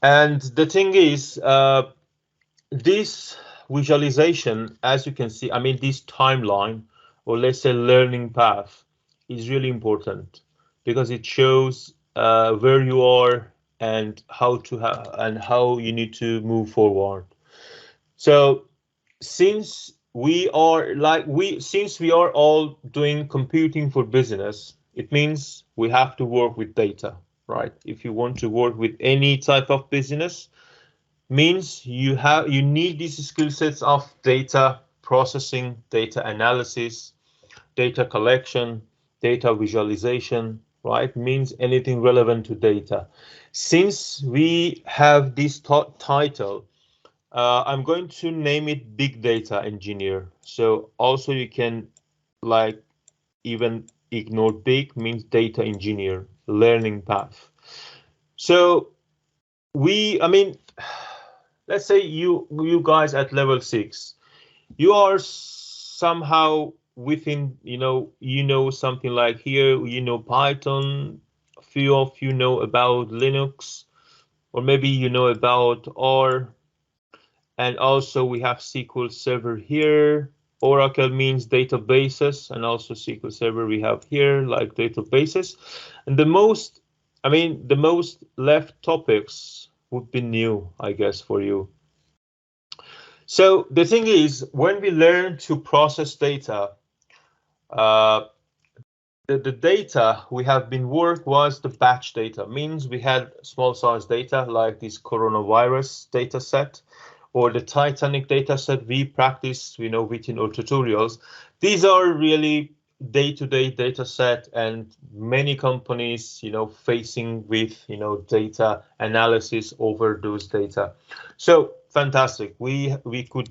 And the thing is, this visualization, as you can see, I mean, this timeline, or let's say learning path, is really important because it shows where you are and how you need to move forward. So since we are all doing computing for business, it means we have to work with data, right? If you want to work with any type of business, means you need these skill sets of data processing, data analysis, data collection, data visualization, right? Means anything relevant to data. Since we have this title, I'm going to name it Big Data Engineer. So also you can like even ignore big means data engineer, learning path. So I mean, let's say you guys at level 6, you are somehow within, something like here, Python, a few of you know about Linux, or maybe you know about R. And also we have SQL Server here. Oracle means databases, and also SQL Server we have here like databases. And the most left topics would be new, I guess, for you. So the thing is, when we learn to process data, uh, the data we have been work was the batch data, means we had small size data like this coronavirus data set, or the Titanic data set we practice, within our tutorials. These are really day-to-day data set, and many companies, facing with, data analysis over those data. So fantastic. We could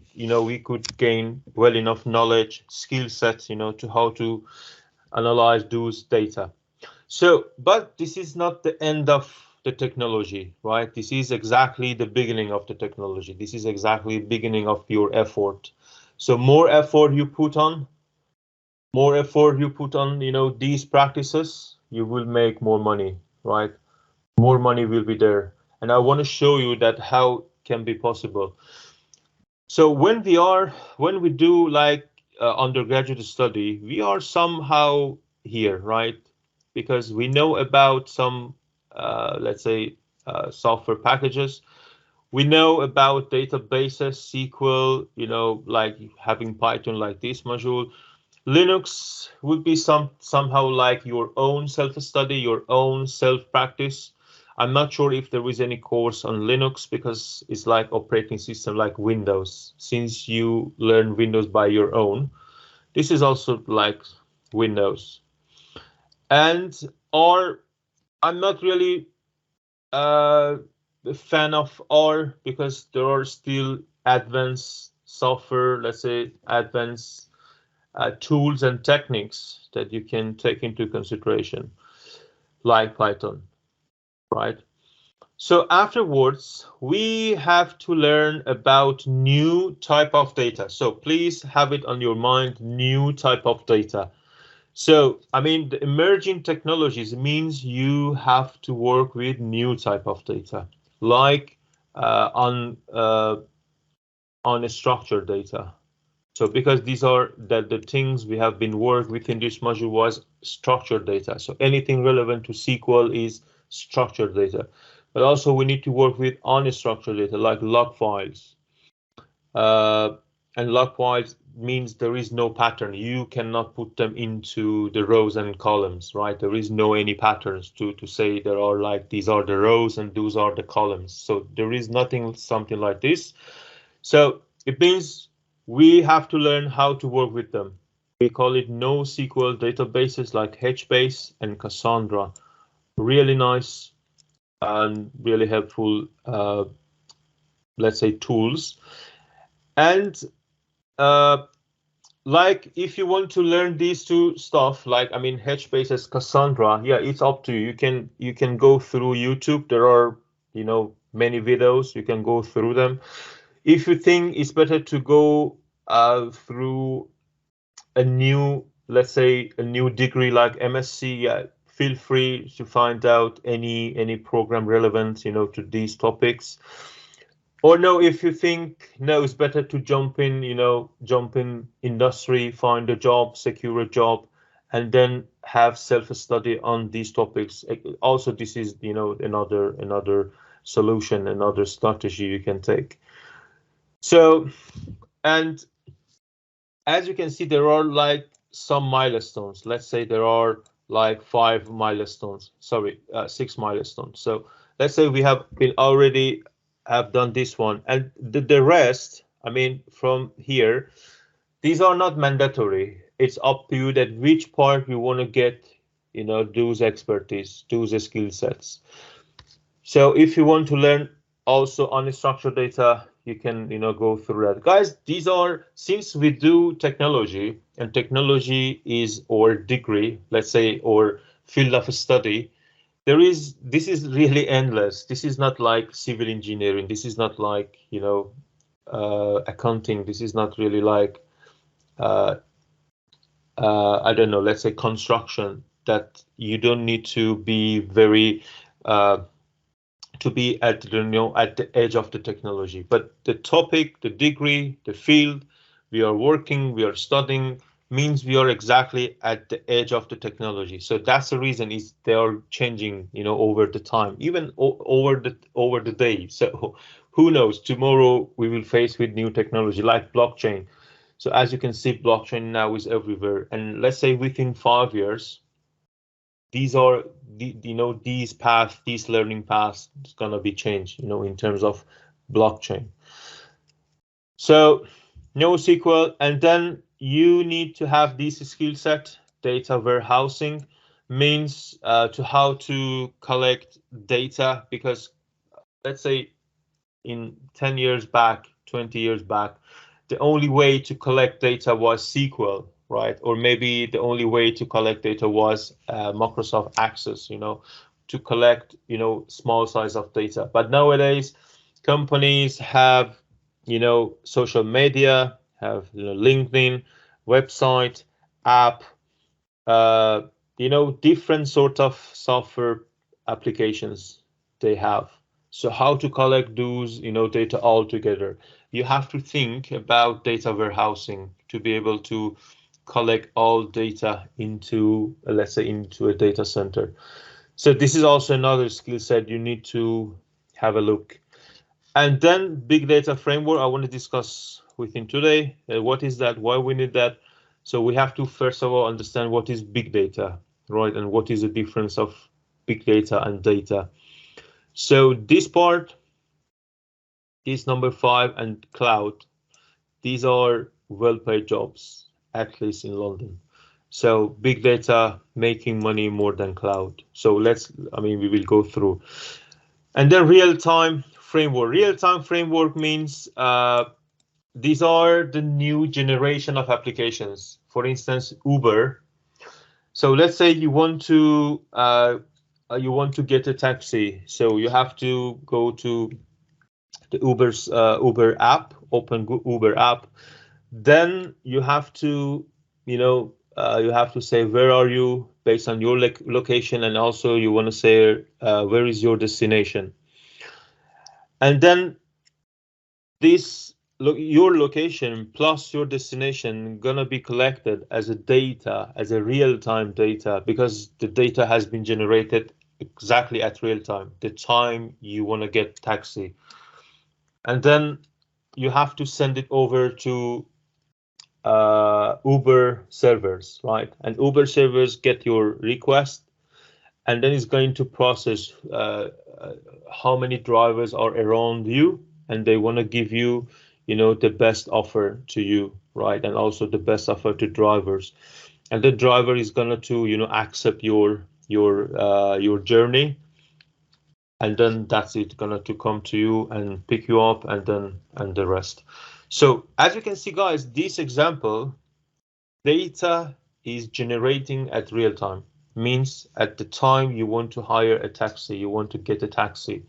gain well enough knowledge, skill sets, to how to analyze those data. So, but this is not the end of the technology, right? This is exactly the beginning of the technology. This is exactly the beginning of your effort. So more effort you put on, these practices, you will make more money, right? More money will be there. And I want to show you that how can be possible. So when we do like undergraduate study, we are somehow here, right? Because we know about some, let's say, software packages. We know about databases, SQL, like having Python like this module. Linux would be somehow like your own self-study, your own self-practice. I'm not sure if there is any course on Linux because it's like operating system like Windows. Since you learn Windows by your own, this is also like Windows. And or I'm not really a fan of R because there are still advanced software, let's say advanced tools and techniques that you can take into consideration, like Python, right? So afterwards, we have to learn about new type of data. So please have it on your mind, new type of data. So, I mean, the emerging technologies means you have to work with new type of data, like on a structured data. So because these are the things we have been worked with in this module was structured data. So anything relevant to SQL is structured data. But also we need to work with unstructured data like log files. Uh, and log files means there is no pattern. You cannot put them into the rows and columns, right? There is no any patterns to say there are like these are the rows and those are the columns. So there is nothing something like this. So it means we have to learn how to work with them. We call it NoSQL databases like HBase and Cassandra. Really nice and really helpful, let's say, tools. And like if you want to learn these two stuff, like I mean HBase as Cassandra, yeah, it's up to you. You can go through YouTube. There are many videos. You can go through them. If you think it's better to go through a new, let's say, a new degree like MSc, yeah, feel free to find out any program relevant, you know, to these topics. Or no, if you think no, it's better to jump in, you know, jump in industry, find a job, secure a job, and then have self-study on these topics. Also, this is, you know, another solution, another strategy you can take. So, and as you can see, there are like some milestones. Let's say there are like 5 milestones. Sorry, 6 milestones. So let's say we have been already have done this one, and the rest. I mean, from here, these are not mandatory. It's up to you that which part you want to get, you know, those expertise, those skill sets. So if you want to learn also unstructured data, you can, you know, go through that. Guys, these are, since we do technology and technology is our degree, let's say, or field of study, this is really endless. This is not like civil engineering. This is not like, you know, accounting. This is not really like, uh, I don't know, let's say construction, that you don't need to be very, to be at the, you know, at the edge of the technology, but the topic, the degree, the field we are working, we are studying, means we are exactly at the edge of the technology. So that's the reason is they are changing, you know, over the time, even over the day. So who knows, tomorrow we will face with new technology like blockchain. So as you can see, blockchain now is everywhere, and let's say within 5 years, these are you know, these learning paths is gonna be changed, you know, in terms of blockchain. So NoSQL, and then you need to have this skill set. Data warehousing means to how to collect data, because let's say in 10 years back, 20 years back, the only way to collect data was SQL, right? Or maybe the only way to collect data was Microsoft Access, you know, to collect, you know, small size of data. But nowadays, companies have, you know, social media, have, you know, LinkedIn, website, app, uh, you know, different sort of software applications they have. So how to collect those, you know, data all together? You have to think about data warehousing to be able to collect all data into, let's say, into a data center. So this is also another skill set you need to have a look. And then big data framework I want to discuss with him today. What is that? Why we need that? So we have to first of all understand what is big data, right? And what is the difference of big data and data. So this part, this number 5 and cloud, these are well-paid jobs, at least in London. So big data making money more than cloud. So we will go through. And then real-time framework. Real-time framework means these are the new generation of applications. For instance, Uber. So let's say you want to get a taxi. So you have to go to the Uber app, open Uber app. Then you have to, you have to say where are you based on your location, and also you want to say where is your destination, and then this your location plus your destination gonna be collected as a data, as a real-time data, because the data has been generated exactly at real time, the time you want to get taxi, and then you have to send it over to Uber servers, right? And Uber servers get your request, and then it's going to process how many drivers are around you, and they want to give you, the best offer to you, right? And also the best offer to drivers, and the driver is gonna to, accept your journey, and then that's it, gonna to come to you and pick you up, and the rest. So as you can see, guys, this example, data is generating at real time, means at the time you want to hire a taxi, you want to get a taxi.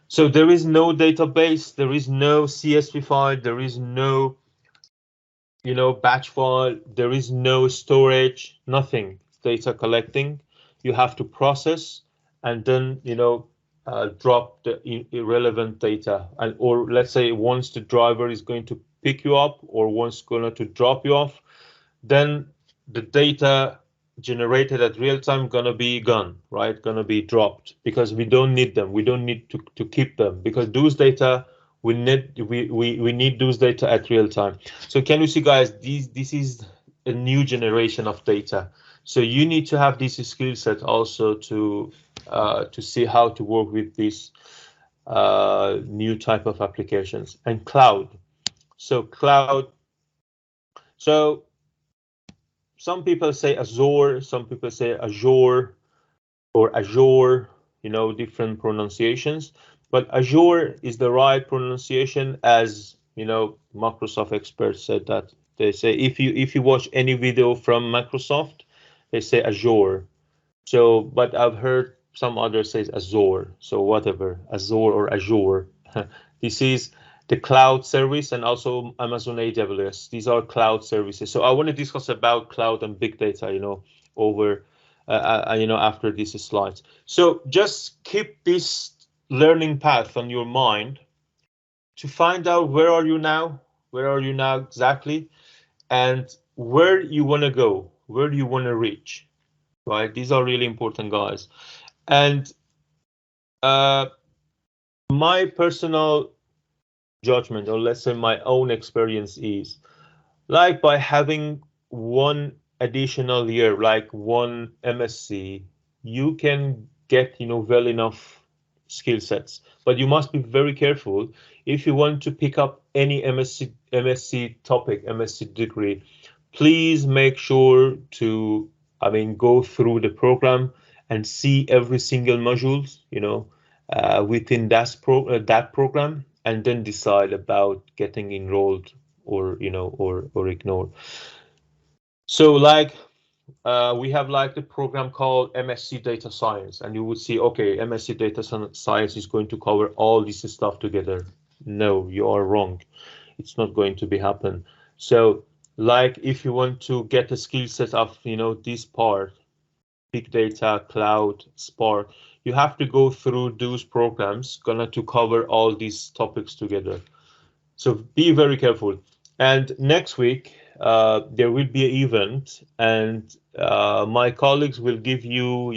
So there is no database, there is no CSV file, there is no, batch file, there is no storage, nothing. Data collecting you have to process and then, drop the irrelevant data. And or let's say once the driver is going to pick you up or once going to drop you off, then the data generated at real time gonna be gone, right? Gonna be dropped because we don't need them. We don't need to keep them because those data we need those data at real time. So can you see, guys, this is a new generation of data. So you need to have this skill set also to see how to work with this new type of applications. And cloud. So cloud. So some people say Azure, some people say Azure or Azure, different pronunciations. But Azure is the right pronunciation, as Microsoft experts said that. They say if you watch any video from Microsoft, they say Azure. So, but I've heard some others say Azure. So whatever, Azure or Azure. This is the cloud service and also Amazon AWS. These are cloud services. So I want to discuss about cloud and big data, over, after these slides. So just keep this learning path on your mind to find out where are you now exactly, and where you want to go, where do you want to reach, right? These are really important, guys. And my personal judgment, or let's say my own experience, is like by having one additional year, like one MSc, you can get well enough skill sets. But you must be very careful if you want to pick up any MSc topic, MSc degree. Please make sure to, go through the program and see every single modules, within that program, and then decide about getting enrolled or ignore. So like we have like the program called MSc Data Science, and you would see, okay, MSc Data Science is going to cover all this stuff together. No, you are wrong. It's not going to be happen. So like if you want to get a skill set of this part, big data, cloud, Spark, you have to go through those programs gonna to cover all these topics together. So be very careful. And next week there will be an event, and my colleagues will give you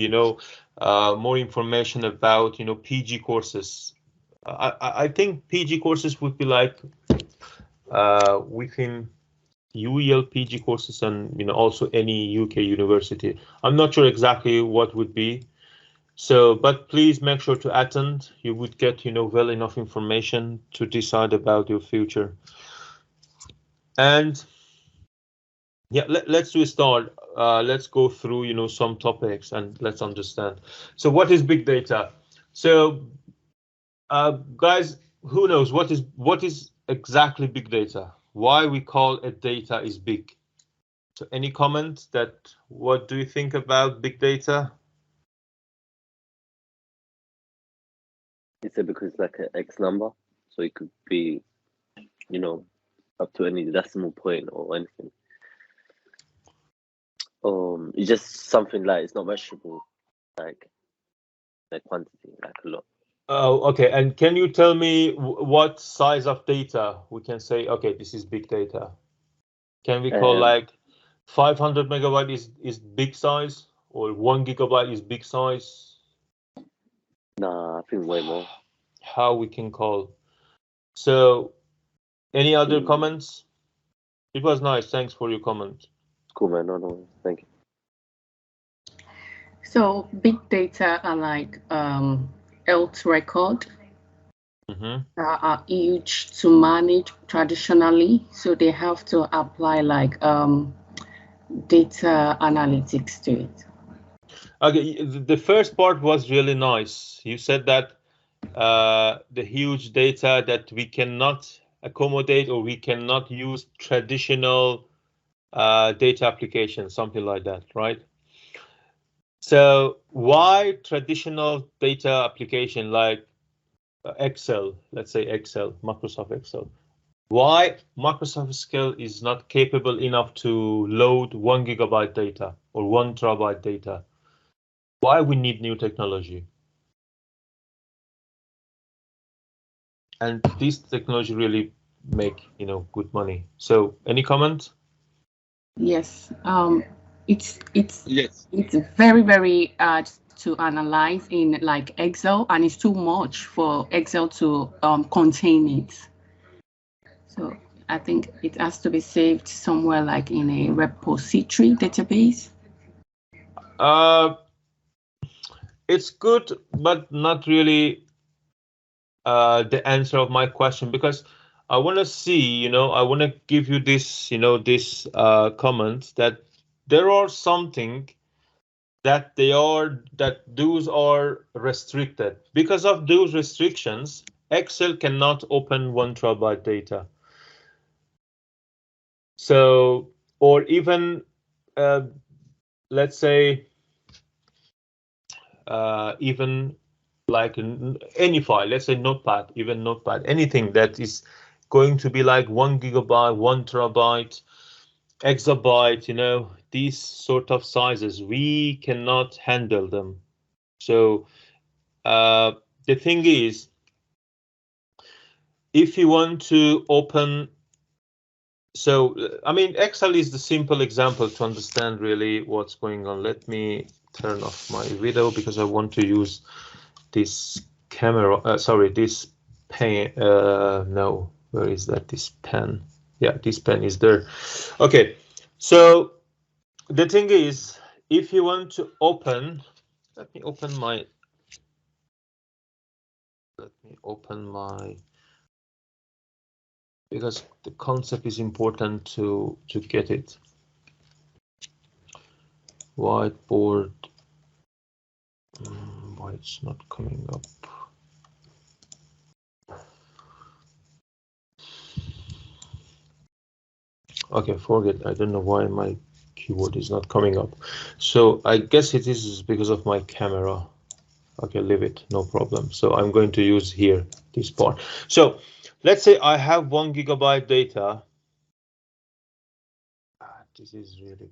more information about PG courses. I think PG courses would be like within UEL PG courses and also any UK university. I'm not sure exactly what would be. So, but please make sure to attend. You would get well enough information to decide about your future. And yeah, let's do a start. Let's go through some topics and let's understand. So what is big data? So guys, who knows what is exactly big data? Why we call a data is big? So any comment that what do you think about big data? It's because like an X number, so it could be, up to any decimal point or anything. It's just something like it's not measurable, like quantity, like a lot. Oh, okay. And can you tell me what size of data we can say, okay, this is big data? Can we call like 500 megabyte is big size, or 1 gigabyte is big size? Nah, I think way more. How we can call? So any other comments? It was nice. Thanks for your comment. Cool, man. No, thank you. So big data are like health record are huge to manage traditionally, so they have to apply like data analytics to it. Okay, the first part was really nice. You said that the huge data that we cannot accommodate, or we cannot use traditional data applications, something like that, right? So why traditional data application like Excel, let's say Excel, Microsoft Excel, why Microsoft Excel is not capable enough to load 1 gigabyte data or 1 terabyte data? Why we need new technology? And this technology really make, you know, good money. So any comment? Yes. It's Yes. very, very hard to analyze in like Excel, and it's too much for Excel to contain it. So I think it has to be saved somewhere like in a repository database. It's good, but not really the answer of my question, because I want to see, you know, I want to give you this, you know, this comment that there are something that those are restricted. Because of those restrictions, Excel cannot open 1 terabyte data. So, or even let's say even like any file, let's say Notepad, even Notepad, anything that is going to be like 1 gigabyte, 1 terabyte, exabyte, you know, these sort of sizes, we cannot handle them. So the thing is, if you want to open, so I mean, Excel is the simple example to understand really what's going on. Let me turn off my video because I want to use this camera, sorry, this pen, no, where is that, this pen? Yeah, this pen is there. Okay, so the thing is, if you want to open, let me open my, because the concept is important to get it. Whiteboard, why it's not coming up? Okay, forget. I don't know why my keyboard is not coming up. So I guess it is because of my camera. Okay, leave it, no problem. So I'm going to use here this part. So let's say I have 1 gigabyte data. This is really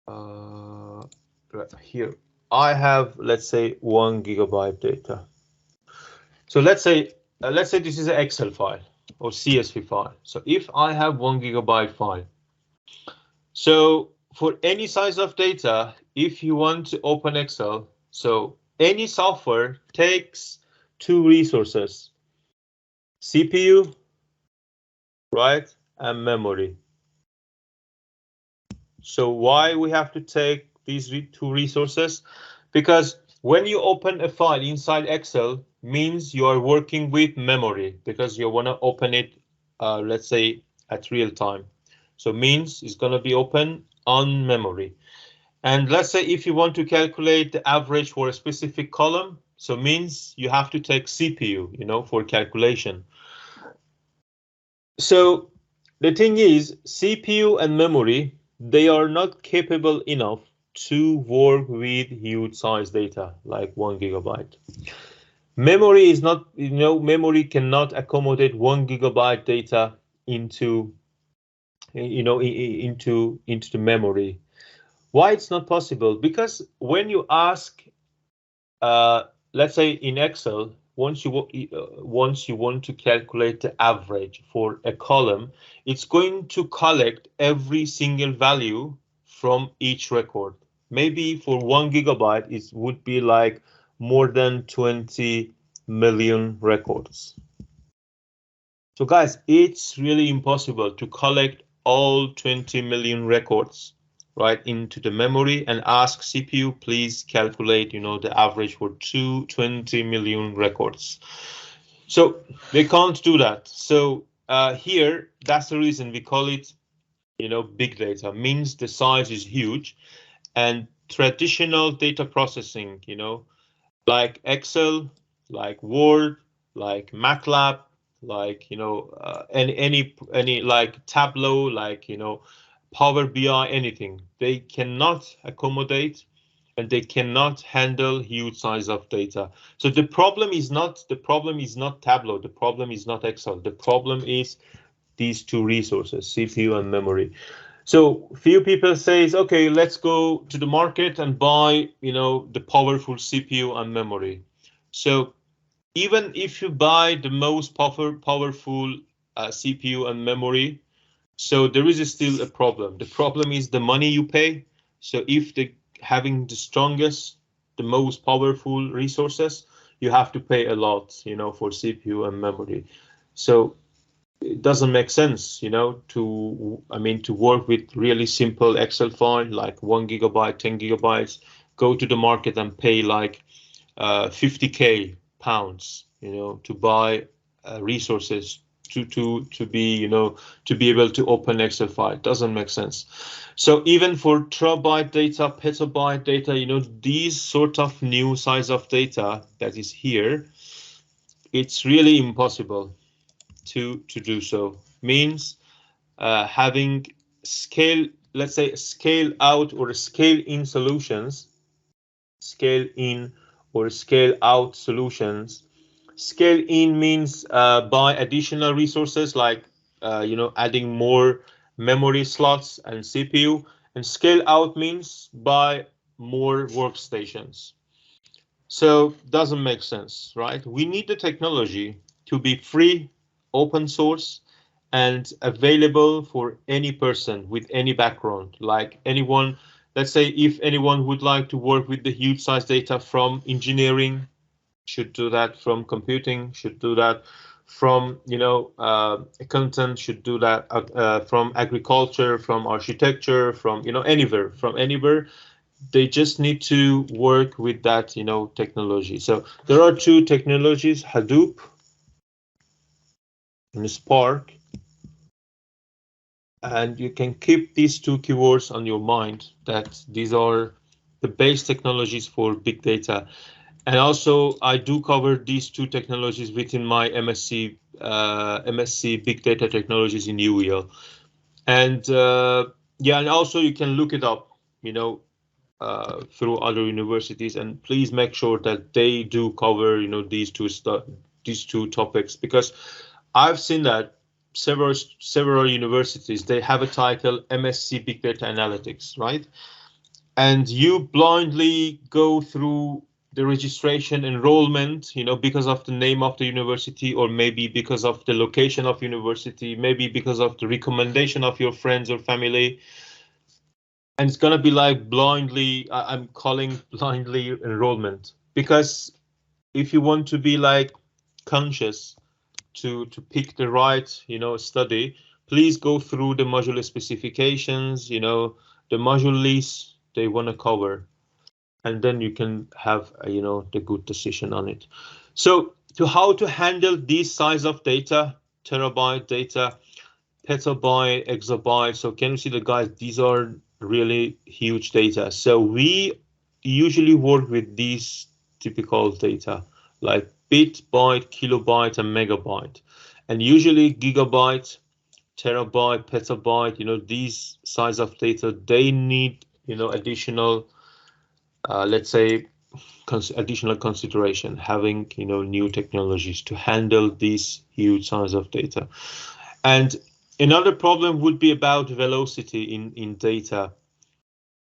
right here. I have, let's say, 1 gigabyte data. So let's say this is an Excel file or CSV file. So if I have 1 gigabyte file, so for any size of data, if you want to open Excel, so any software takes 2 resources, CPU, right, and memory. So why we have to take these 2 resources? Because when you open a file inside Excel, means you are working with memory because you want to open it, let's say, at real time. So means it's going to be open on memory. And let's say if you want to calculate the average for a specific column, so means you have to take CPU, you know, for calculation. So the thing is, CPU and memory, they are not capable enough to work with huge size data like 1 gigabyte. Memory is not, you know, memory cannot accommodate 1 gigabyte data into, you know, into the memory. Why it's not possible? Because when you ask, let's say in Excel, once you want to calculate the average for a column, it's going to collect every single value from each record. Maybe for 1 gigabyte, it would be like more than 20 million records. So guys, it's really impossible to collect all 20 million records right into the memory and ask CPU, please calculate, you know, the average for 20 million records. So they can't do that. So here, that's the reason we call it, you know, big data, means the size is huge, and traditional data processing, you know, like Excel, like Word, like MATLAB, like, you know, any like Tableau, like, you know, Power BI, anything. They cannot accommodate and they cannot handle huge size of data. So the problem is not Tableau. The problem is not Excel. The problem is these 2 resources, CPU and memory. So few people says, okay, let's go to the market and buy, the powerful CPU and memory. So even if you buy the most powerful CPU and memory, so there is still a problem. The problem is the money you pay. So if the having the strongest, the most powerful resources, you have to pay a lot, for CPU and memory. So it doesn't make sense, to work with really simple Excel file like 1 GB, 10 GB, go to the market and pay like 50k pounds, to buy resources to be, to be able to open Excel file. It doesn't make sense. So even for terabyte data, petabyte data, these sort of new size of data that is here, it's really impossible to do so. Means having scale, let's say scale out or scale in solutions, scale in or scale out solutions. Scale in means buy additional resources like adding more memory slots and CPU, and scale out means buy more workstations. So doesn't make sense, right? We need the technology to be free, open source, and available for any person with any background. Like anyone, let's say if anyone would like to work with the huge size data from engineering, should do that. From computing, should do that. From accountant, should do that. From agriculture, from architecture, from anywhere, they just need to work with that technology. So there are two technologies, Hadoop and Spark, and you can keep these two keywords on your mind, that these are the base technologies for big data. And also I do cover these two technologies within my MSc Big Data Technologies in UEL. And yeah, and also you can look it up, through other universities, and please make sure that they do cover these two topics, because I've seen that several universities, they have a title MSc Big Data Analytics, right? And you blindly go through the registration enrollment, because of the name of the university, or maybe because of the location of university, maybe because of the recommendation of your friends or family. And it's gonna be like blindly, I'm calling blindly enrollment, because if you want to be like conscious to pick the right study, please go through the module specifications, the module list they want to cover, and then you can have the good decision on it. So to how to handle this size of data, terabyte data, petabyte, exabyte. So can you see the guys, these are really huge data. So we usually work with these typical data like bit, byte, kilobyte, and megabyte. And usually gigabyte, terabyte, petabyte, these size of data, they need, additional, let's say, additional consideration, having, new technologies to handle these huge size of data. And another problem would be about velocity in data.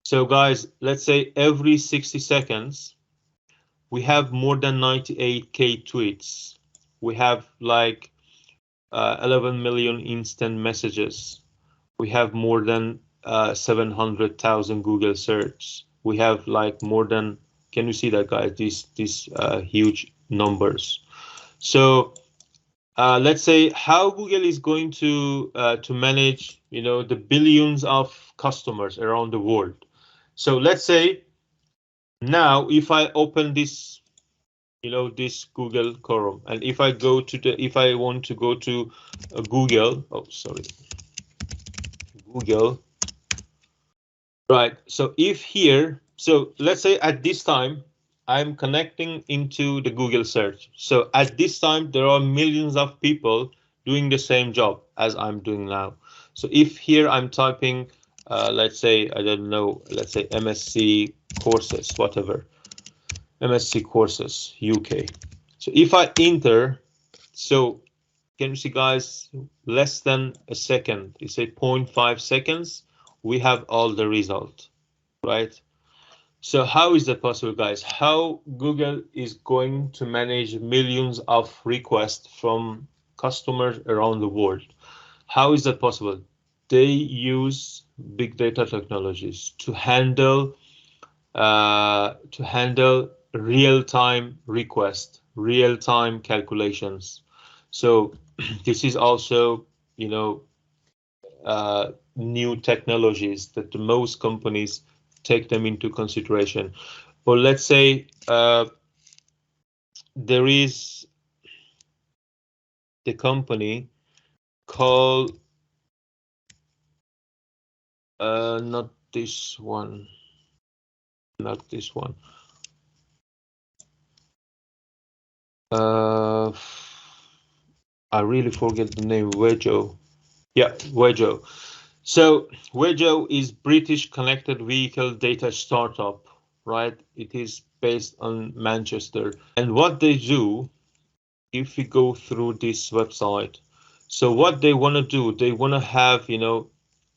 So guys, let's say every 60 seconds, we have more than 98k tweets. We have like 11 million instant messages. We have more than 700,000 Google search. We have like more than, can you see that, guys? These huge numbers. So let's say how Google is going to manage, the billions of customers around the world. So let's say now if I open this, this Google Chrome, and if I want to go to Google, Google, right? So if here, so let's say at this time, I'm connecting into the Google search. So at this time, there are millions of people doing the same job as I'm doing now. So if here I'm typing, let's say, I don't know, let's say MSc courses, whatever, MSc courses, UK. So if I enter, so can you see, guys, less than a second, it's a 0.5 seconds, we have all the result, right? So how is that possible, guys? How Google is going to manage millions of requests from customers around the world? How is that possible? They use big data technologies to handle real-time requests, real-time calculations. So this is also, new technologies that the most companies take them into consideration. Or let's say there is the company called not this one, not this one. I really forget the name. Wejo. Yeah, Wejo. So Wejo is British connected vehicle data startup, right? It is based on Manchester. And what they do, if we go through this website, so what they want to do, they want to have,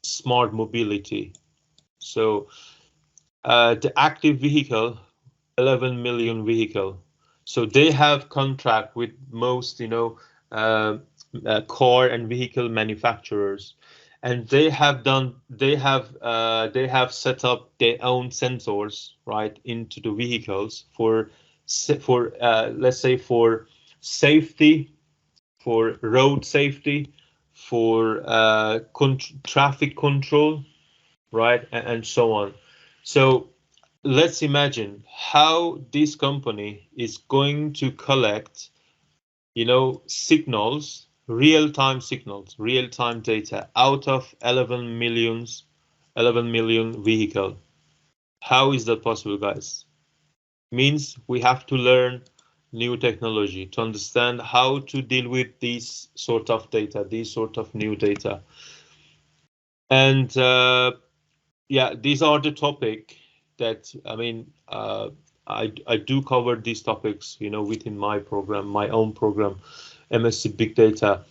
smart mobility. So the active vehicle, 11 million vehicle. So they have contract with most, car and vehicle manufacturers, and they have set up their own sensors right into the vehicles for let's say for safety, for road safety, for traffic control, right, and so on. So let's imagine how this company is going to collect, signals, real-time signals, real-time data out of 11 million vehicle. How is that possible, guys? Means we have to learn new technology to understand how to deal with these sort of data, these sort of new data. And yeah, these are the topic that, I do cover these topics, within my program, my own program, MSc Big Data.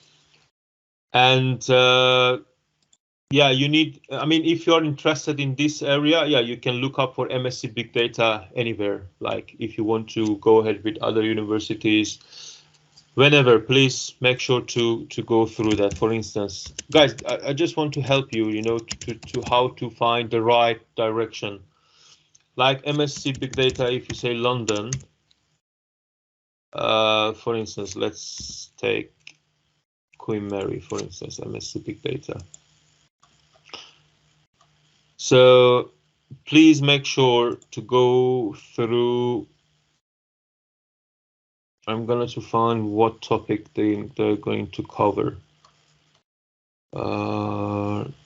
And yeah, you need, if you're interested in this area, yeah, you can look up for MSc Big Data anywhere. Like if you want to go ahead with other universities, whenever, please make sure to go through that. For instance, guys, I just want to help you, to how to find the right direction. Like MSc Big Data, if you say London, for instance, let's take Queen Mary, for instance, MSc Big Data. So please make sure to go through. I'm going to find what topic they're going to cover.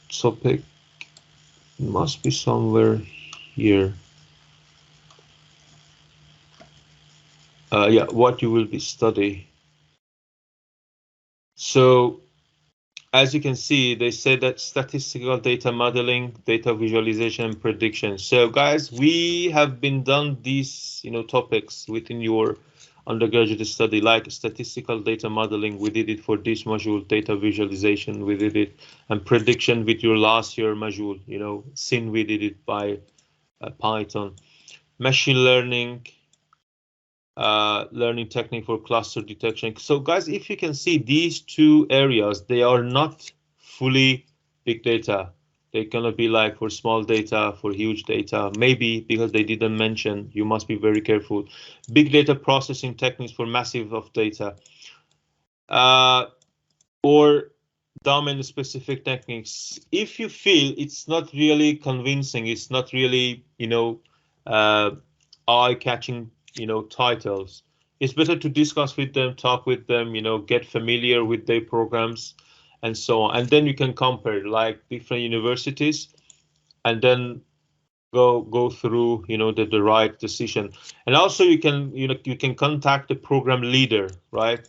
Topic must be somewhere here. Yeah, what you will be studying. So as you can see, they said that statistical data modeling, data visualization, and prediction. So guys, we have been done these, topics within your undergraduate study, like statistical data modeling. We did it for this module, data visualization, we did it, and prediction with your last year module, SIN, we did it by Python. Machine learning, learning technique for cluster detection. So guys, if you can see these two areas, they are not fully big data. They're gonna be like for small data, for huge data, maybe because they didn't mention, you must be very careful. Big data processing techniques for massive of data, or domain specific techniques. If you feel it's not really convincing, it's not really, eye-catching, titles, it's better to discuss with them, talk with them, get familiar with their programs and so on. And then you can compare like different universities and then go through, the right decision. And also you can contact the program leader, right?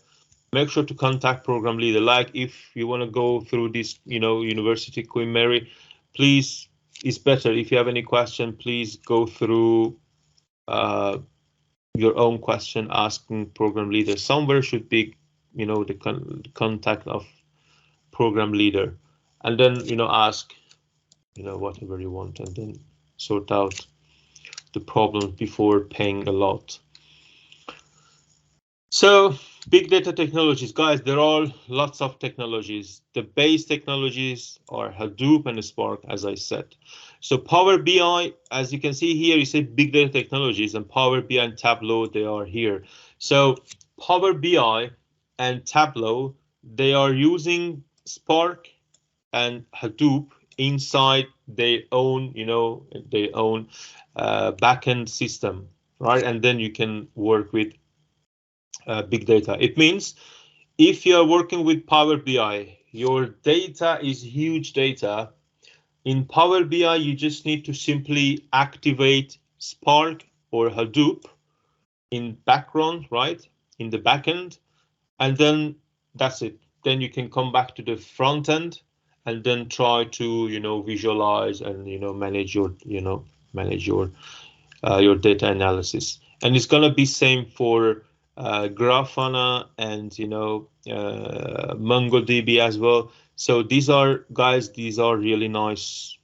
Make sure to contact program leader. Like if you want to go through this, University Queen Mary, please, it's better if you have any question, please go through your own question, asking program leader. Somewhere should be, the contact of program leader, and then ask whatever you want, and then sort out the problem before paying a lot. So big data technologies, guys, there are lots of technologies. The base technologies are Hadoop and Spark, as I said. So Power BI, as you can see here, you say big data technologies, and Power BI and Tableau, they are here. So Power BI and Tableau, they are using Spark and Hadoop inside their own, backend system, right? And then you can work with big data. It means if you are working with Power BI, your data is huge data. In Power BI, you just need to simply activate Spark or Hadoop in background, right? In the backend, and then that's it. Then you can come back to the front end and then try to, visualize and, manage your data analysis. And it's gonna be same for Grafana and MongoDB as well. So these are guys, these are really nice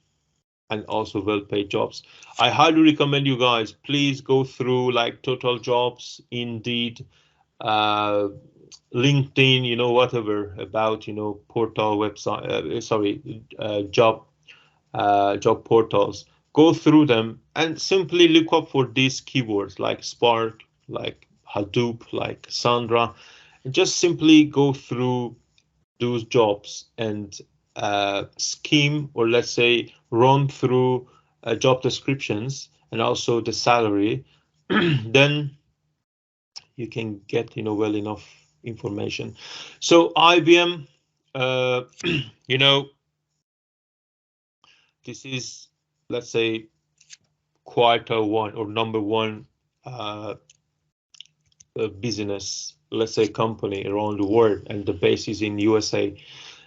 and also well-paid jobs. I highly recommend you guys, please go through like Total Jobs, Indeed, uh, LinkedIn, whatever about portal website. Job portals. Go through them and simply look up for these keywords like Spark, like Hadoop, like Sandra, and just simply go through those jobs and scheme, or let's say run through job descriptions and also the salary. Then you can get well enough information. So IBM, uh, you know this is, let's say, quarter one or number one uh, business, let's say, company around the world, and the base is in USA.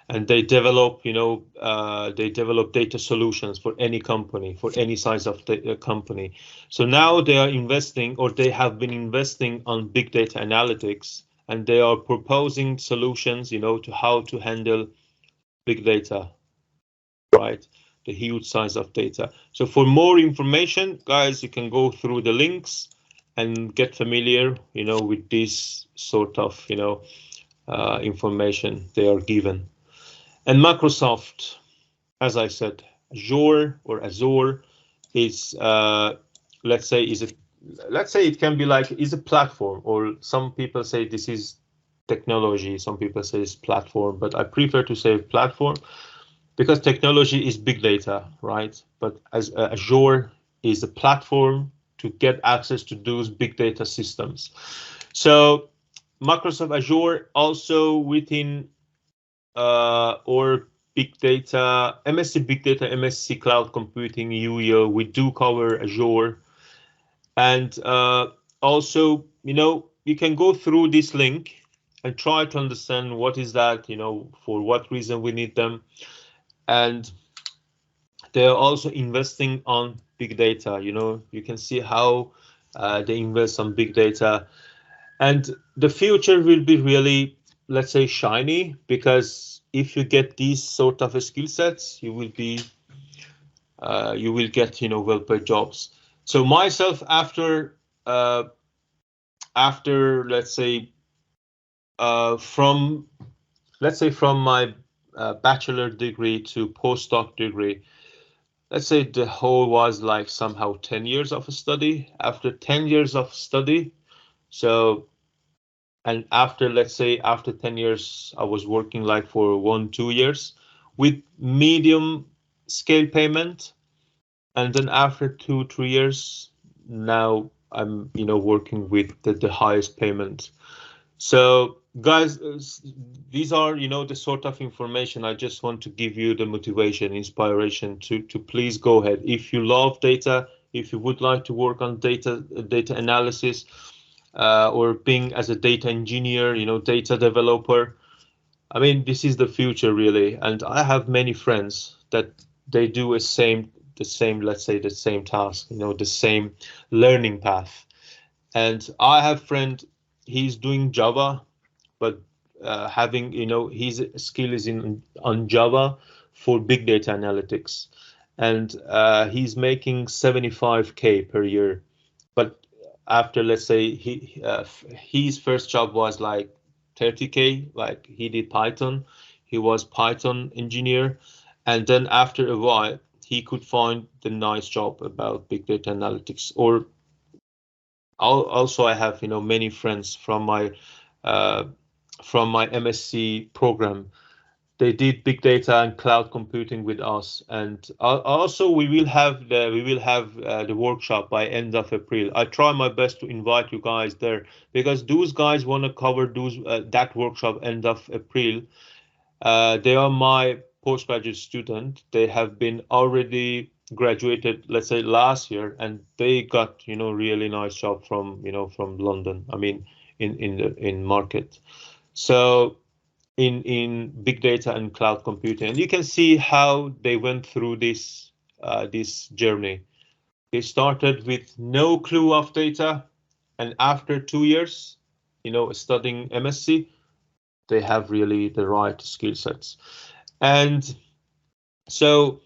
And they develop, they develop data solutions for any company, for any size of the company. So now they are investing, or they have been investing on big data analytics, and they are proposing solutions, to how to handle big data, right? The huge size of data. So for more information, guys, you can go through the links and get familiar, with this sort of, information they are given. And Microsoft, as I said, Azure is, let's say it can be like, is a platform, or some people say this is technology, some people say it's platform, but I prefer to say platform because technology is big data, right? But as Azure is a platform to get access to those big data systems. So Microsoft Azure also within or big data, MSc big data, MSc cloud computing, UEO, we do cover Azure. And also, you can go through this link and try to understand what is that, for what reason we need them. And they're also investing on big data. You can see how they invest on big data. And the future will be really, let's say, shiny, because if you get these sort of skill sets, you will get, well-paid jobs. So myself, after let's say, from my bachelor degree to postdoc degree, let's say the whole was like somehow 10 years of study. After 10 years of study, so, and after, let's say, after 10 years, I was working like for 1-2 years with medium scale payment. And then after 2-3 years, now I'm, working with the highest payment. So guys, these are, the sort of information I just want to give you, the motivation, inspiration to please go ahead. If you love data, if you would like to work on data analysis, or being as a data engineer, data developer, I mean, this is the future really. And I have many friends that they do the same, let's say, the same task, the same learning path. And I have friend, he's doing Java, but having, his skill is on Java for big data analytics. and he's making 75K per year. But after, let's say, his first job was like 30K, like he did Python, he was Python engineer, and then after a while he could find the nice job about big data analytics. Or also I have, many friends from my MSc program. They did big data and cloud computing with us, and also we will have the workshop by end of April. I try my best to invite you guys there, because those guys want to cover that workshop end of April. They are my postgraduate student. They have been already graduated, let's say last year, and they got really nice job from London. I mean, in market. So in big data and cloud computing, and you can see how they went through this journey. They started with no clue of data, and after 2 years, studying MSc, they have really the right skill sets. And so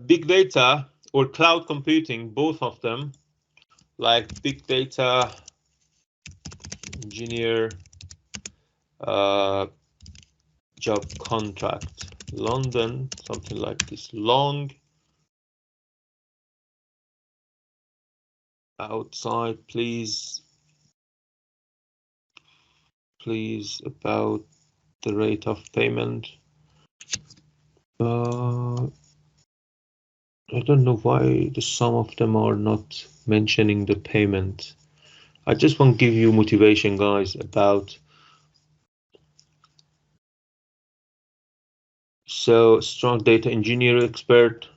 big data or cloud computing, both of them, like big data engineer job contract, London, something like this, long outside, please about the rate of payment. I don't know why some of them are not mentioning the payment. I just want to give you motivation, guys, about. So strong data engineer expert,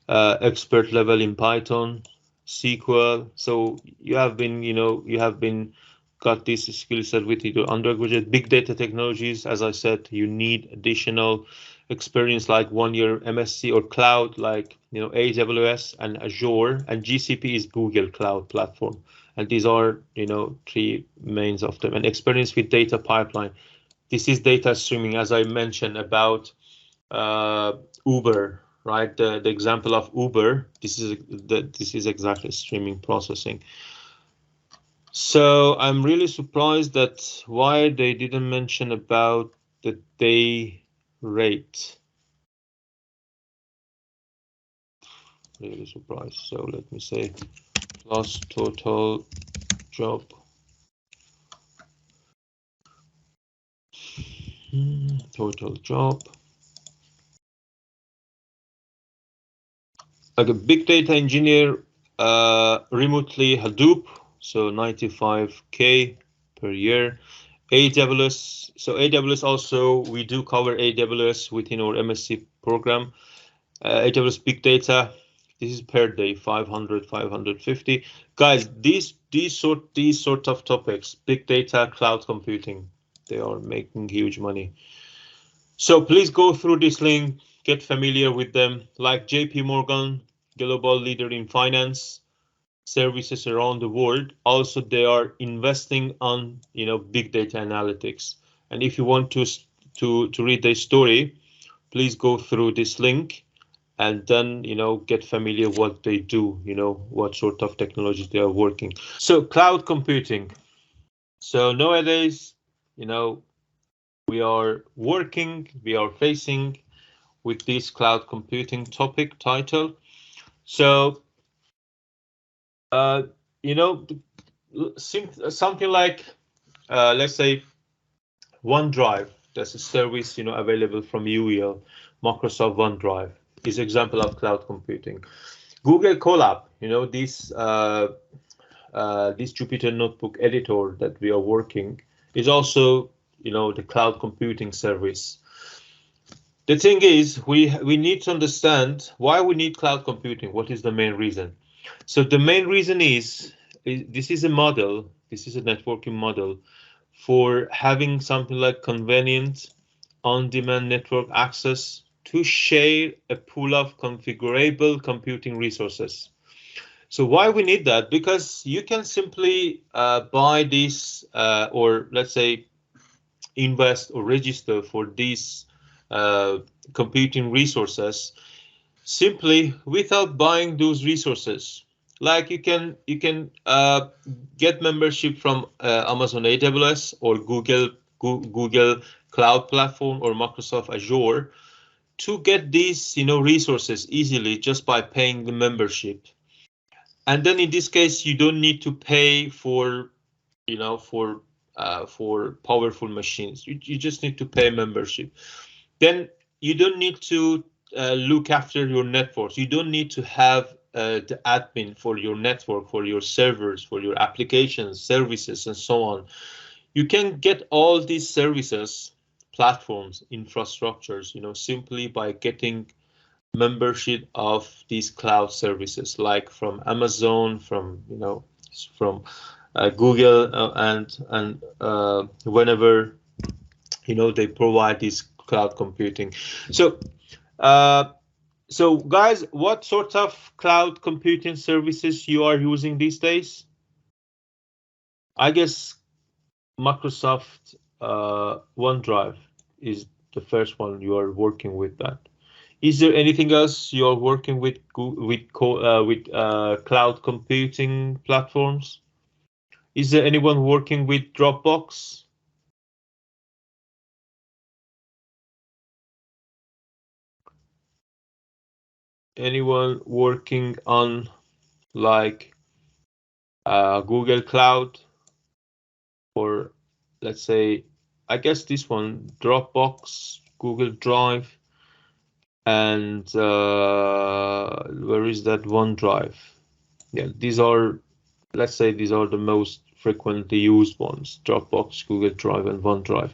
expert level in Python, SQL. So you have been got this skill set with your undergraduate. Big data technologies, as I said, you need additional experience like 1 year MSc, or cloud like AWS and Azure, and GCP is Google Cloud Platform. And these are three mains of them. And experience with data pipeline. This is data streaming, as I mentioned about Uber, right? The example of Uber. This is exactly streaming processing. So I'm really surprised that why they didn't mention about the day rate. Really surprised. So let me say plus total job. Total job. Like a big data engineer, remotely Hadoop, so 95K per year. AWS, so AWS also, we do cover AWS within our MSc program. AWS big data, this is per day, 500, 550. Guys, these sort of topics, big data, cloud computing, they are making huge money. So please go through this link, get familiar with them, like JP Morgan, global leader in finance services around the world. Also, they are investing on big data analytics. And if you want to read their story, please go through this link, and then get familiar what they do, what sort of technologies they are working. So cloud computing. So nowadays, we are facing with this cloud computing topic title. So something like let's say OneDrive. That's a service available from UEL. Microsoft OneDrive is example of cloud computing. Google Colab, this Jupyter Notebook editor that we are working is also the cloud computing service. The thing is, we need to understand why we need cloud computing. What is the main reason? So the main reason is this is a model. This is a networking model for having something like convenient on-demand network access to share a pool of configurable computing resources. So why we need that? Because you can simply buy this or let's say invest or register for these computing resources. simply without buying those resources. Like you can get membership from Amazon AWS or Google Cloud Platform or Microsoft Azure to get these resources easily just by paying the membership. And then in this case, you don't need to pay for for powerful machines. You just need to pay membership. Then you don't need to look after your networks. You don't need to have the admin for your network, for your servers, for your applications, services, and so on. You can get all these services, platforms, infrastructures, simply by getting membership of these cloud services, like from Amazon, from from Google, and whenever they provide this cloud computing. So so guys, what sort of cloud computing services you are using these days? I guess Microsoft OneDrive is the first one you are working with that. Is there anything else you are working with cloud computing platforms? Is there anyone working with Dropbox? Anyone working on like Google Cloud, or let's say, I guess this one, Dropbox, Google Drive, and where is that OneDrive? Yeah, these are, let's say, these are the most frequently used ones: Dropbox, Google Drive, and OneDrive.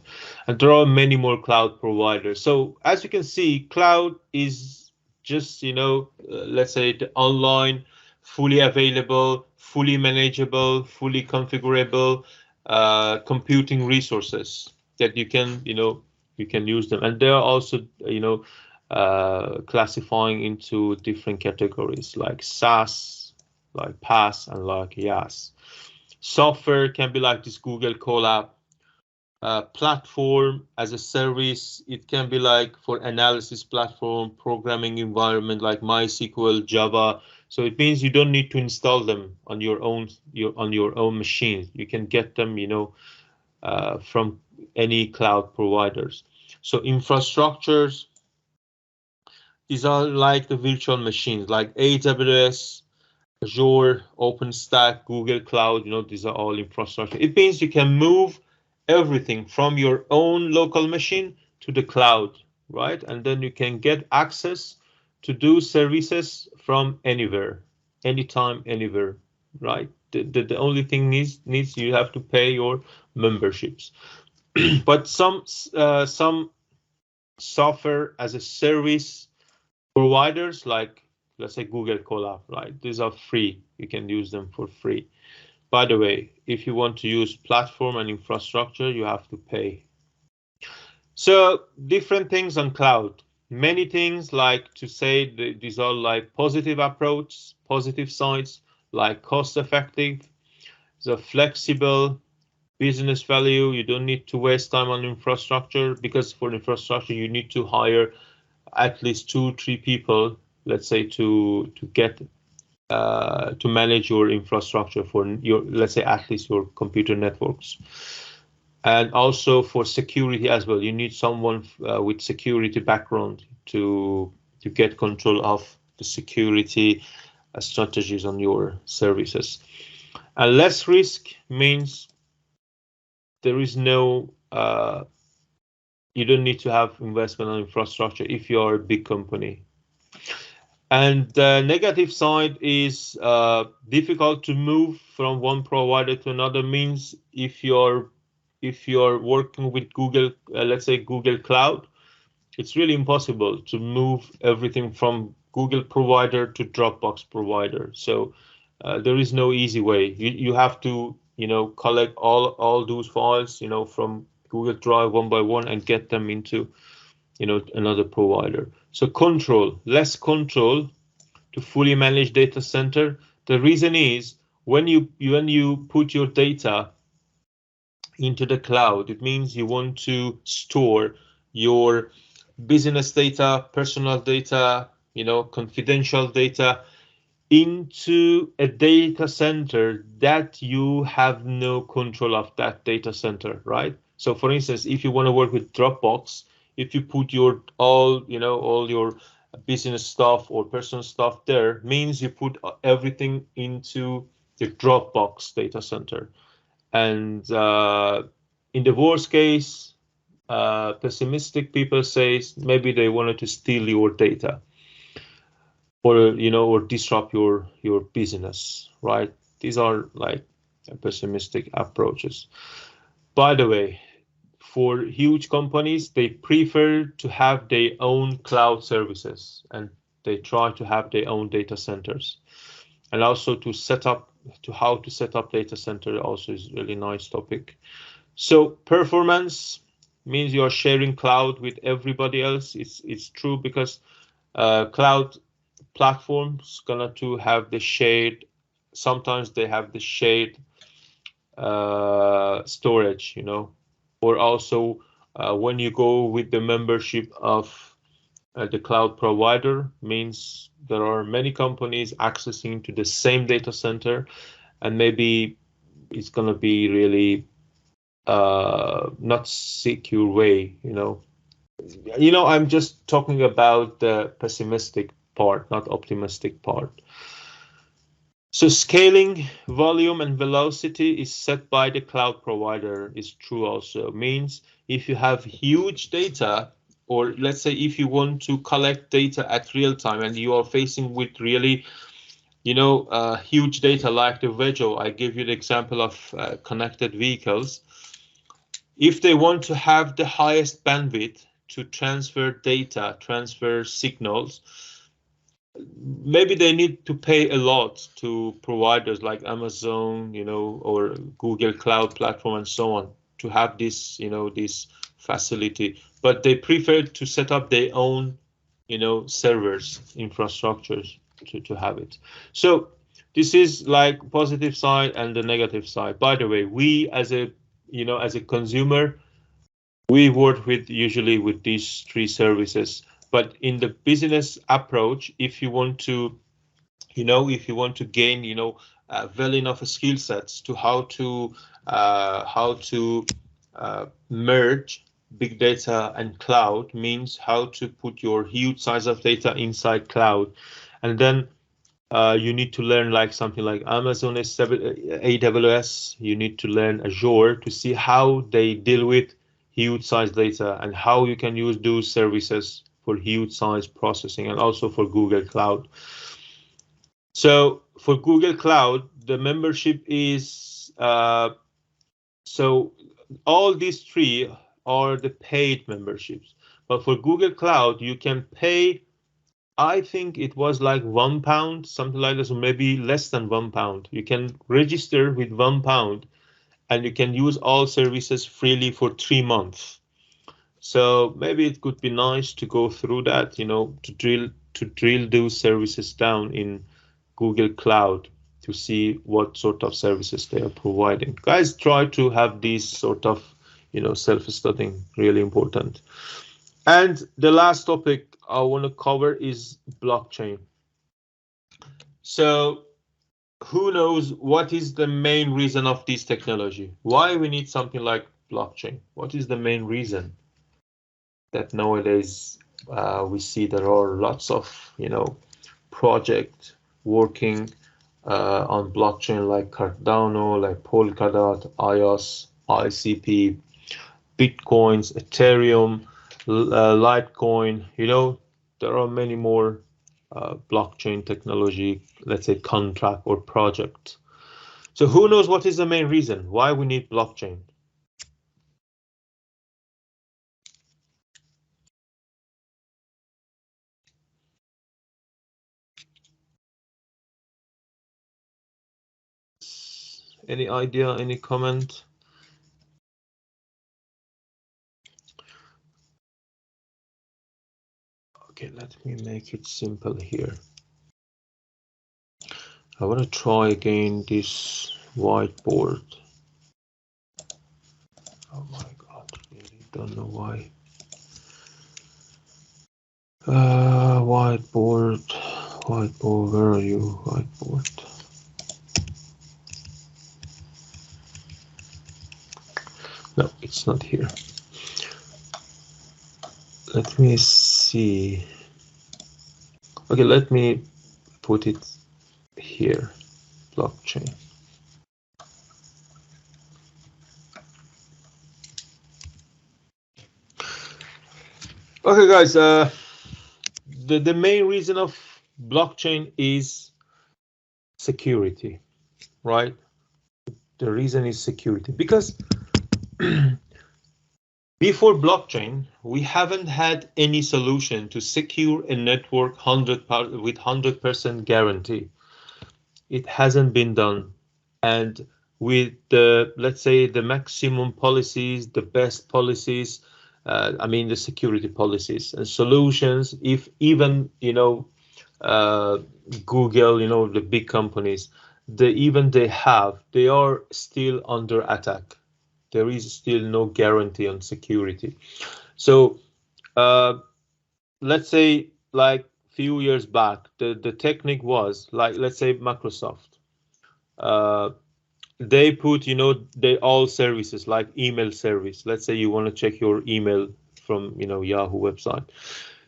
And there are many more cloud providers. So as you can see, cloud is just, let's say, the online, fully available, fully manageable, fully configurable computing resources that you can use them. And they are also, classifying into different categories like SaaS, like PaaS, and like IaaS. Software can be like this Google Colab. Platform as a service, it can be like for analysis platform, programming environment like MySQL, Java. So it means you don't need to install them on your own machine. You can get them, from any cloud providers. So infrastructures, these are like the virtual machines like AWS, Azure, OpenStack, Google Cloud. These are all infrastructure. It means you can move everything from your own local machine to the cloud, right? And then you can get access to do services from anywhere, anytime, anywhere, right? The only thing needs you have to pay your memberships. But some software as a service providers, like let's say Google Colab, right? These are free. You can use them for free. By the way, if you want to use platform and infrastructure, you have to pay. So different things on cloud. Many things, like to say these are like positive approach, positive sides, like cost effective, the flexible, business value. You don't need to waste time on infrastructure, because for infrastructure you need to hire at least 2-3 people, let's say, to get to manage your infrastructure for your, let's say, at least your computer networks. And also for security as well, you need someone with security background to get control of the security strategies on your services. And less risk means there is no you don't need to have investment on infrastructure if you are a big company. And the negative side is difficult to move from one provider to another. Means if you're working with Google, let's say Google Cloud, it's really impossible to move everything from Google provider to Dropbox provider. So there is no easy way. You have to collect all those files from Google Drive one by one and get them into another provider. So less control to fully manage data center. The reason is when you put your data into the cloud, it means you want to store your business data, personal data, confidential data into a data center that you have no control of that data center, right? So for instance, if you want to work with Dropbox, if you put your all your business stuff or personal stuff there, means you put everything into the Dropbox data center. And in the worst case, pessimistic people say maybe they wanted to steal your data, or disrupt your business, right? These are like pessimistic approaches. By the way, for huge companies, they prefer to have their own cloud services, and they try to have their own data centers. And also how to set up data center also is really nice topic. So performance means you are sharing cloud with everybody else. It's true because cloud platforms gonna to have the shared. Sometimes they have the shared storage, or also when you go with the membership of the cloud provider, means there are many companies accessing to the same data center, and maybe it's gonna be really not secure way. I'm just talking about the pessimistic part, not optimistic part. So scaling volume and velocity is set by the cloud provider is true also. Means if you have huge data, or let's say if you want to collect data at real time and you are facing with really, huge data like the Vejo, I gave you the example of connected vehicles. If they want to have the highest bandwidth to transfer data, transfer signals, maybe they need to pay a lot to providers like Amazon, or Google Cloud Platform and so on to have this, this facility. But they prefer to set up their own, servers, infrastructures to have it. So this is like positive side and the negative side. By the way, we as a consumer, we work with usually with these three services. But in the business approach, if you want to, gain, well enough skill sets to how to merge big data and cloud, means how to put your huge size of data inside cloud, and then you need to learn like something like Amazon AWS. You need to learn Azure to see how they deal with huge size data and how you can use those services for huge size processing, and also for Google Cloud. So for Google Cloud, the membership is so all these three are the paid memberships. But for Google Cloud, you can pay, I think it was like £1, something like this, or maybe less than £1. You can register with £1 and you can use all services freely for 3 months. So maybe it could be nice to go through that, to drill those services down in Google Cloud to see what sort of services they are providing. Guys, try to have these sort of, self-studying, really important. And the last topic I want to cover is blockchain. So who knows what is the main reason of this technology? Why we need something like blockchain? What is the main reason that nowadays we see there are lots of, projects working on blockchain like Cardano, like Polkadot, iOS, ICP, Bitcoins, Ethereum, Litecoin, there are many more blockchain technology, let's say contract or project. So who knows what is the main reason why we need blockchain? Any idea, any comment? Okay, let me make it simple here. I want to try again this whiteboard. Oh my God, really don't know why. Whiteboard, where are you? Whiteboard. No, it's not here. Let me see. Okay, let me put it here. Blockchain. Okay, guys. The main reason of blockchain is security, right? The reason is security because before blockchain, we haven't had any solution to secure a network with 100% guarantee. It hasn't been done. And with the, let's say, the maximum policies, the best policies, I mean, the security policies and solutions, if even, Google, the big companies, they are still under attack. There is still no guarantee on security. So let's say like few years back, the technique was like, let's say Microsoft, they put, they all services like email service. Let's say you want to check your email from, Yahoo website.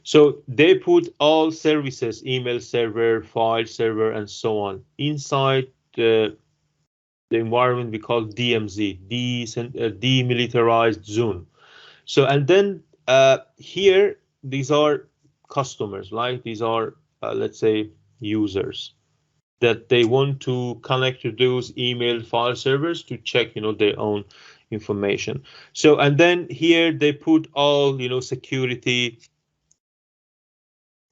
So they put all services, email server, file server, and so on inside the environment we call DMZ, demilitarized zone. So, and then here, these are customers, right? These are, let's say, users that they want to connect to those email file servers to check, their own information. So, and then here they put all, security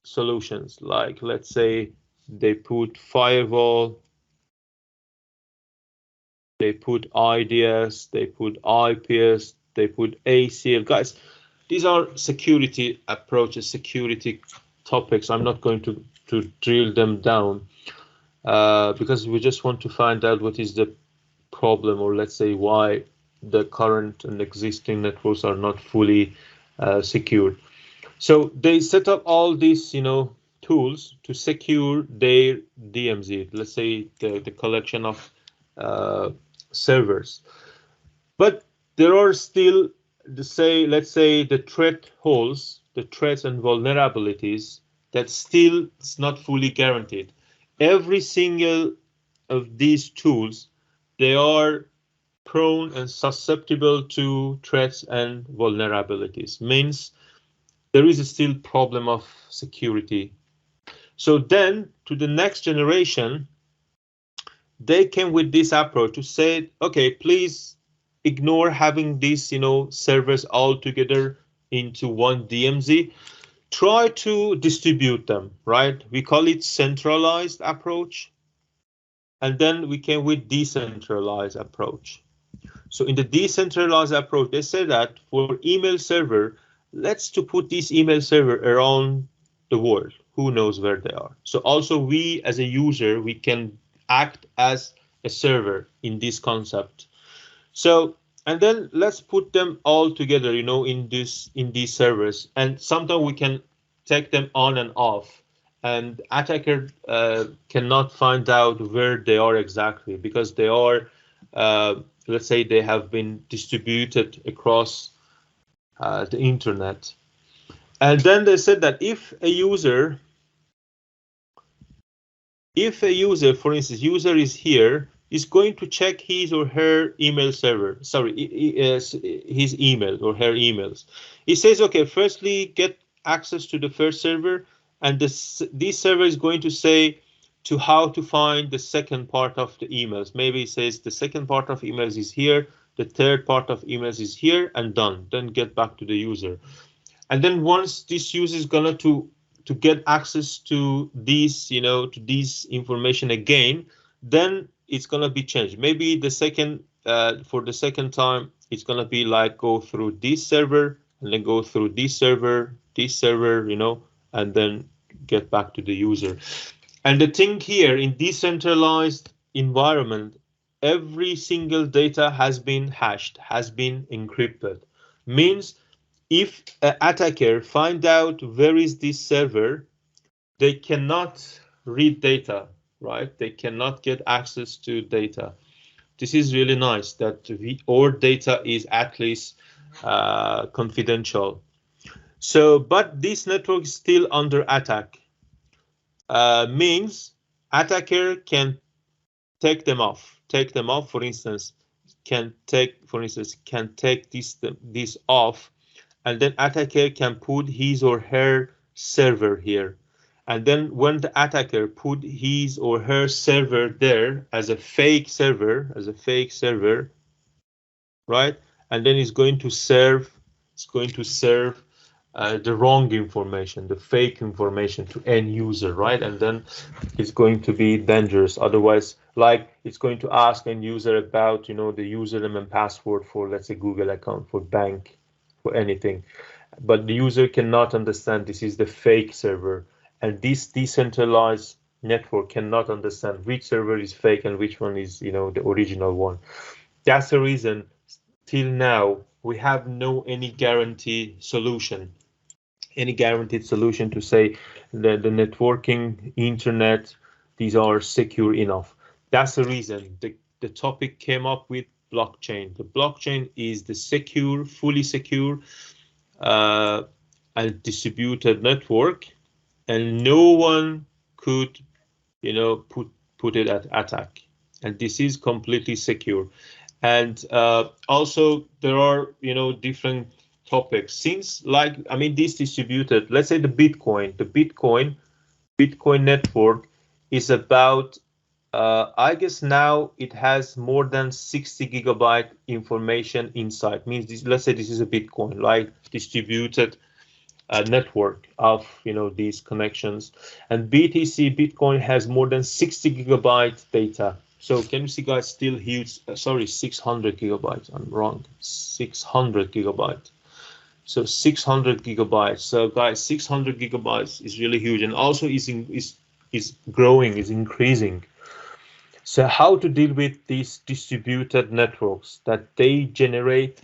solutions, like let's say they put firewall, they put IDS, they put IPS, they put ACL. Guys, these are security approaches, security topics. I'm not going to drill them down because we just want to find out what is the problem, or let's say why the current and existing networks are not fully secured. So they set up all these, tools to secure their DMZ, let's say the collection of servers. But there are still, let's say the threat holes, the threats and vulnerabilities that still is not fully guaranteed. Every single of these tools, they are prone and susceptible to threats and vulnerabilities. Means there is still problem of security. So then to the next generation, they came with this approach to say, okay, please ignore having these, servers all together into one DMZ. Try to distribute them, right? We call it centralized approach. And then we came with decentralized approach. So in the decentralized approach, they said that for email server, let's to put this email server around the world. Who knows where they are? So also we as a user, we can act as a server in this concept. So, and then let's put them all together, in these servers. And sometimes we can take them on and off. And attacker cannot find out where they are exactly because they are, let's say they have been distributed across the internet. And then they said that if a user, for instance, user is here, is going to check his or her email server, his email or her emails. It says, okay, firstly, get access to the first server, and this server is going to say to how to find the second part of the emails. Maybe it says the second part of emails is here, the third part of emails is here, and done. Then get back to the user. And then once this user is gonna to get access to these, to this information again, then it's gonna be changed. Maybe the second, for the second time, it's gonna be like go through this server and then go through this server, and then get back to the user. And the thing here in decentralized environment, every single data has been hashed, has been encrypted. Means if an attacker find out where is this server, they cannot read data, right? They cannot get access to data. This is really nice that our data is at least confidential. So, but this network is still under attack. Means attacker can take them off. Take them off, for instance, can take this off, and then attacker can put his or her server here. And then when the attacker put his or her server there as a fake server, right? And then it's going to serve the wrong information, the fake information to end user, right? And then it's going to be dangerous. Otherwise, like it's going to ask end user about, the username and password for, let's say, Google account, for bank, for anything. But the user cannot understand this is the fake server. And this decentralized network cannot understand which server is fake and which one is, the original one. That's the reason till now we have any guaranteed solution to say that the networking, internet, these are secure enough. That's the reason the topic came up with blockchain. The blockchain is the secure, fully secure and distributed network, and no one could, put it at attack. And this is completely secure. And also there are, different topics. Since this distributed, let's say the Bitcoin network is about, I guess now it has more than 60 gigabyte information inside. Means this, let's say this is a Bitcoin, like distributed network of, these connections. And Bitcoin has more than 60 gigabyte data. So can you see, guys, still huge, 600 gigabytes, I'm wrong, 600 gigabytes. So 600 gigabytes. So guys, 600 gigabytes is really huge, and also is growing, is increasing. So how to deal with these distributed networks that they generate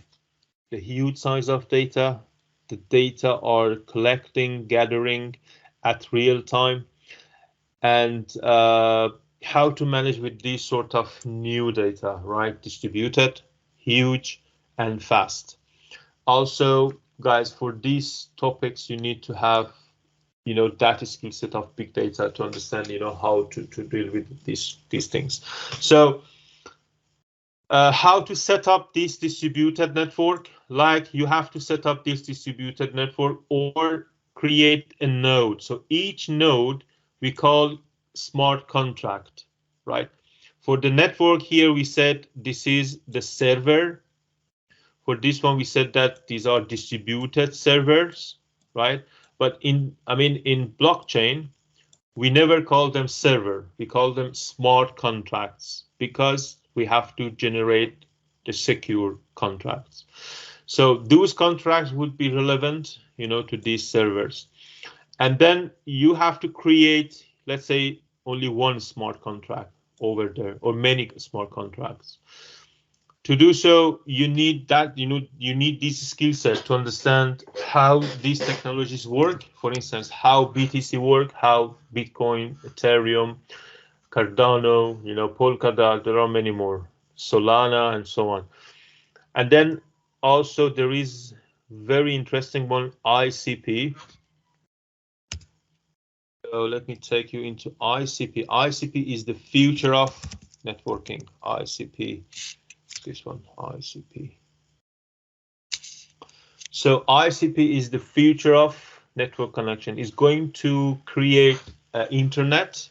the huge size of data, the data are collecting, gathering at real time, and how to manage with this sort of new data, right? Distributed, huge, and fast. Also, guys, for these topics, you need to have, that skill set of big data to understand, how to deal with these things. So how to set up this distributed network? Like you have to set up this distributed network or create a node. So each node we call smart contract, right? For the network here, we said this is the server. For this one, we said that these are distributed servers, right? But in blockchain, we never call them server. We call them smart contracts because we have to generate the secure contracts. So those contracts would be relevant, to these servers. And then you have to create, let's say, only one smart contract over there, or many smart contracts. To do so, you need this skill set to understand how these technologies work. For instance, how BTC work, how Bitcoin, Ethereum, Cardano, Polkadot, there are many more, Solana, and so on. And then also there is very interesting one, ICP. So let me take you into ICP. ICP is the future of networking. ICP, this one, ICP. So ICP is the future of network connection. It's going to create internet,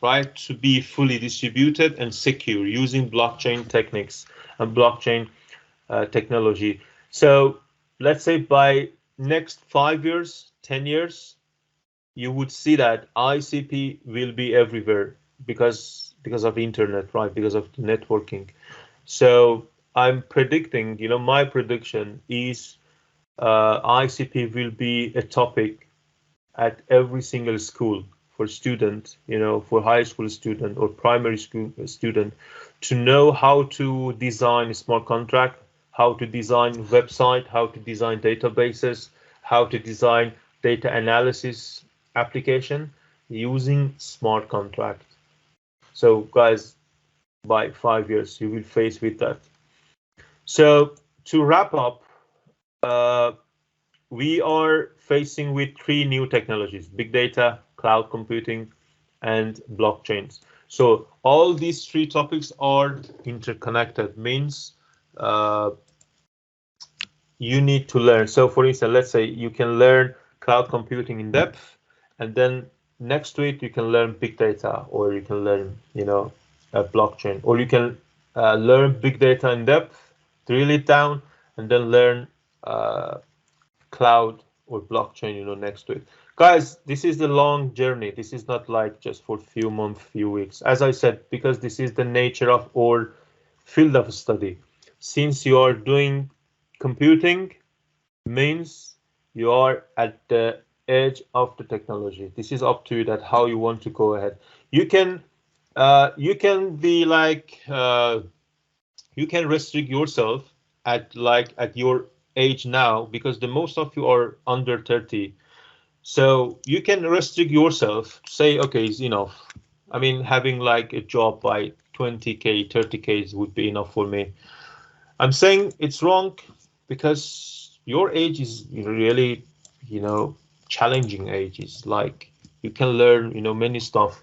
right, to be fully distributed and secure using blockchain techniques and blockchain technology. So let's say by next 5 years, 10 years, you would see that ICP will be everywhere because of internet, right? Because of networking. So I'm predicting, my prediction is ICP will be a topic at every single school for student, for high school student or primary school student, to know how to design a smart contract, how to design website, how to design databases, how to design data analysis application. using smart contract. So guys, by 5 years, you will face with that. So to wrap up, we are facing with three new technologies: big data, cloud computing, and blockchains. So all these three topics are interconnected, means uh, you need to learn. So for instance, let's say you can learn cloud computing in depth, and then next to it you can learn big data, or you can learn, blockchain, or you can learn big data in depth, drill it down, and then learn cloud or blockchain, next to it. Guys, this is the long journey. This is not like just for few months, few weeks. As I said, because this is the nature of our field of study. Since you are doing computing, means you are at the edge of the technology. This is up to you that how you want to go ahead. You can be like you can restrict yourself at your age now, because the most of you are under 30. So you can restrict yourself, say, okay, it's enough. I mean, having like a job by 20K, 30K would be enough for me. I'm saying it's wrong because your age is really, challenging age. It's like you can learn, many stuff,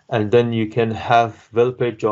and then you can have well-paid job